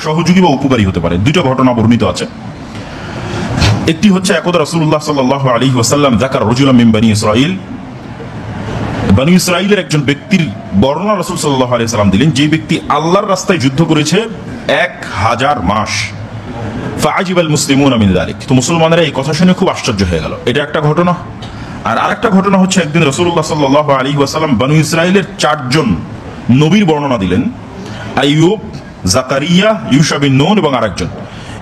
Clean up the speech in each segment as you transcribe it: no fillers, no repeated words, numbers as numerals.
সহযোগী বা উপকারী হতে পারে। দুটো ঘটনা বর্ণিত আছে। একটি হচ্ছে একদা রাসূলুল্লাহ সাল্লাল্লাহু আলাইহি ওয়াসাল্লাম যাকার রাজুলাম মিন বনি ইসরাঈল, বনি ইসরাঈলের একজন ব্যক্তির বর্ণনা রাসূল সাল্লাল্লাহু আলাইহি ওয়াসাল্লাম দিলেন, যে ব্যক্তি আল্লাহর রাস্তায় যুদ্ধ করেছে 1000 মাস। ফাআজিবাল মুসলিমুনা মিন যালিক, তো মুসলমানেরা এই কথা শুনে খুব আশ্চর্য হয়ে গেল। এটা একটা ঘটনা। আর আরেকটা ঘটনা হচ্ছে একদিন রাসূলুল্লাহ সাল্লাল্লাহু আলাইহি ওয়াসাল্লাম বনি ইসরাঈলের 4 জন নবীর বর্ণনা দিলেন, আইয়ুব, জাকারিয়া, ইউশা বিন নুন এবং আরেকজন।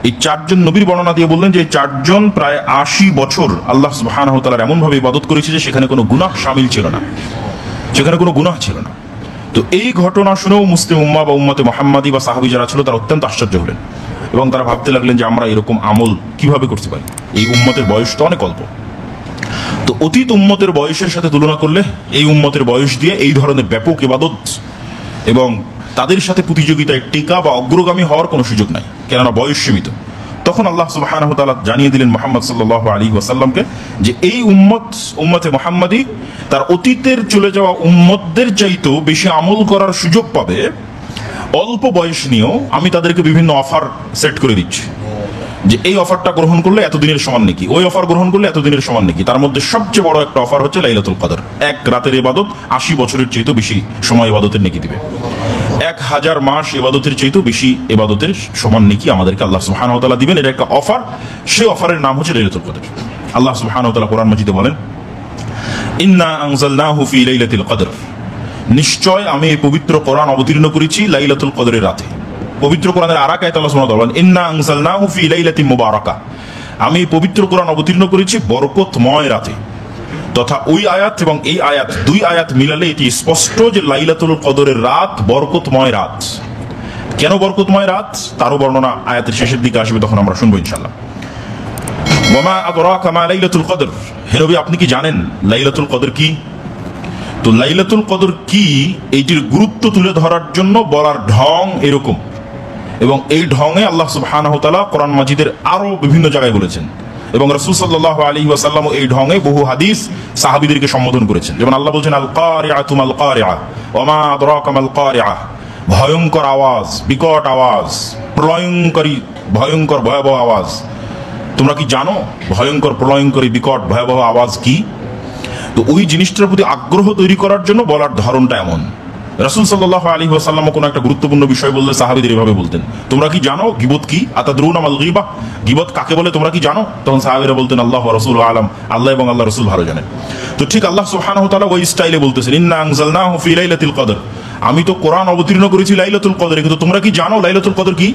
এই 4 জন নবীর বর্ণনা দিয়ে বললেন যে এই 4 জন প্রায় 80 বছর আল্লাহ সুবহানাহু ওয়া তাআলার এমন ভাবে ইবাদত করেছে যে সেখানে কোনো গুনাহ শামিল ছিল না, সেখানে কোনো গুনাহ ছিল না। তো এই ঘটনা শুনেও মুসলিম উম্মাহ বা উম্মতে মুহাম্মাদি বা সাহাবী যারা ছিল তারা অত্যন্ত আশ্চর্য হলেন এবং তারা ভাবতে লাগলেন যে আমরা এরকম আমল কিভাবে করতে পারি, এই উম্মতের বয়স তো অনেক অল্প। তো অতীত উম্মতের বয়সের সাথে তুলনা করলে এই উম্মতের বয়স দিয়ে এই ধরনের ব্যাপক ইবাদত এবং তাদের সাথে প্রতিযোগিতায় টিকা বা অগ্রগামী হওয়ার কোনো সুযোগ নাই, কেননা বয়স সীমিত। তখন আল্লাহ সুবহানাহু ওয়া তাআলা জানিয়ে দিলেন মুহাম্মদ সাল্লাল্লাহু আলাইহি ওয়াসাল্লামকে যে এই উম্মতে মুহাম্মাদি তার অতীতের চলে যাওয়া উম্মতদের চাইতেও বেশি আমল করার সুযোগ পাবে অল্প বয়স নিয়েও। আমি তাদেরকে বিভিন্ন অফার সেট করে দিচ্ছি যে এই অফারটা গ্রহণ করলে এতদিনের সমান নেকি, ওই অফার গ্রহণ করলে এতদিনের সমান নেকি। তার মধ্যে সবচেয়ে বড় একটা অফার হচ্ছে লাইলাতুল কদর। এক রাতের ইবাদত 80 বছরের চাইতেও বেশি সময় ইবাদতের নেকি দিবে। 1000 মাস ইবাদতের চাইতেও বেশি ইবাদতের সমান নেকি আমাদেরকে আল্লাহ সুবহানাহু ওয়া তাআলা দিবেন। এটা একটা অফার, সেই অফারের নাম হচ্ছে লাইলাতুল কদর। আল্লাহ সুবহানাহু ওয়া তাআলা কোরআন মাজিদে বলেন, ইন্না আনজালনাহু ফি লাইলাতিল কদর, নিশ্চয় আমি এই পবিত্র কোরআন অবতীর্ণ করেছি লাইলাতুল কদরের রাতে। পবিত্র কোরআনের আরেক আয়াতে আল্লাহ সুবহানাহু ওয়া তাআলা বলেন, ইন্না আনজালনাহু ফি লাইলাতিন মুবারাকা, আমি এই পবিত্র কোরআন অবতীর্ণ করেছি বরকতময় রাতে। তথা ওই আয়াত এবং এই আয়াত, দুই আয়াত মিলালে এটি স্পষ্ট যে লাইলাতুল কদরের রাত বরকতময় রাত। কেন বরকতময় রাত তারও বর্ণনা আয়াতের শেষের দিকে আসবে, তখন আমরা শুনবো ইনশাআল্লাহ। ওয়ামা আদরাকা মা লাইলাতুল কদর, হে নবী আপনি কি জানেন লাইলাতুল কদর কি? তো লাইলাতুল কদর কি এইটির গুরুত্ব তুলে ধরার জন্য বলার ঢং এরকম, এবং এই ঢঙে আল্লাহ সুবহানাহু ওয়া তাআলা কোরআন মাজিদের আরো বিভিন্ন জায়গায় বলেছেন এবং রাসূল সাল্লাল্লাহু আলাইহি ওয়াসাল্লাম এই ঢঙে বহু হাদিস সাহাবীদেরকে সম্বোধন করেছেন। যেমন আল্লাহ বলেছেন, আল কারিআতু মাল কারিআ ওয়া মা আদরাকা মাল কারিআ, ভয়ঙ্কর আওয়াজ, বিকট আওয়াজ, প্রলয়ঙ্করী ভয়ঙ্কর ভয়াবহ আওয়াজ। তোমরা কি জানো ভয়ঙ্কর প্রলয়ঙ্করী বিকট ভয়াবহ আওয়াজ কি? তো ওই জিনিসটার প্রতি আগ্রহ তৈরি করার জন্য বলার ধরনটা এমন। রাসূল সাল্লাল্লাহু আলাইহি ওয়াসাল্লাম কোনো একটা গুরুত্বপূর্ণ বিষয় বললে সাহাবীদের এভাবে বলতেন, তোমরা কি জানো গীবত কি? আতাদরুনা মাল গীবা, গীবত কাকে বলে তোমরা কি জানো? তখন সাহাবীরা বলতেন, আল্লাহু ওয়া রাসূলুহু আলাম, আল্লাহ এবং আল্লাহর রাসূল ভালো জানেন। তো ঠিক আল্লাহ সুবহানাহু ওয়া তাআলা ওই স্টাইলে বলতেছেন, ইন্না আনজালনাহু ফি লাইলাতিল কদর, আমি তো কোরআন অবতীর্ণ করেছি লাইলাতুল কদরে, কিন্তু তোমরা কি জানো লাইলাতুল কদর কি?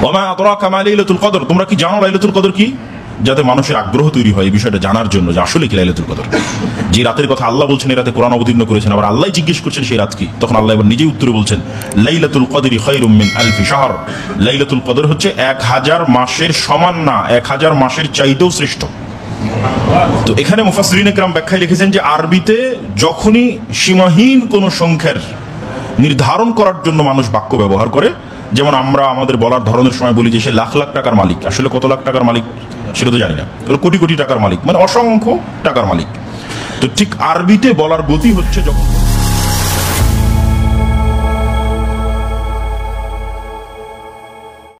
ওয়া মা আদরাকা মা লাইলাতুল কদর, তোমরা কি জানো লাইলাতুল কদর কি? যাতে মানুষের আগ্রহ তৈরি হয় এই বিষয়টা জানার জন্য যে আসলে কি লাইলাতুল কদর। যে রাতের কথা আল্লাহ বলছেন এই রাতে কোরআন অবতীর্ণ করেছেন, আবার আল্লাহ জিজ্ঞেস করছেন সেই রাত কি, তখন আল্লাহ এবার নিজেই উত্তরে বলছেন, লাইলাতুল কদরি খায়রুম মিন আলফি শাহর, লাইলাতুল কদর হচ্ছে 1000 মাসের সমান না, 1000 মাসের চাইতেও শ্রেষ্ঠ। তো এখানে মুফাসসিরিনে কেরাম ব্যাখ্যায় লিখেছেন যে আরবিতে যখনই সীমাহীন কোন সংখ্যার নির্ধারণ করার জন্য মানুষ বাক্য ব্যবহার করে, যেমন আমরা আমাদের বলার ধরনের সময় বলি যে সে লাখ লাখ টাকার মালিক, আসলে কত লাখ টাকার মালিক সেটা তো জানি না, কোটি কোটি টাকার মালিক, মানে অসংখ্য টাকার মালিক। তো ঠিক আরবিতে বলার গতি হচ্ছে যখন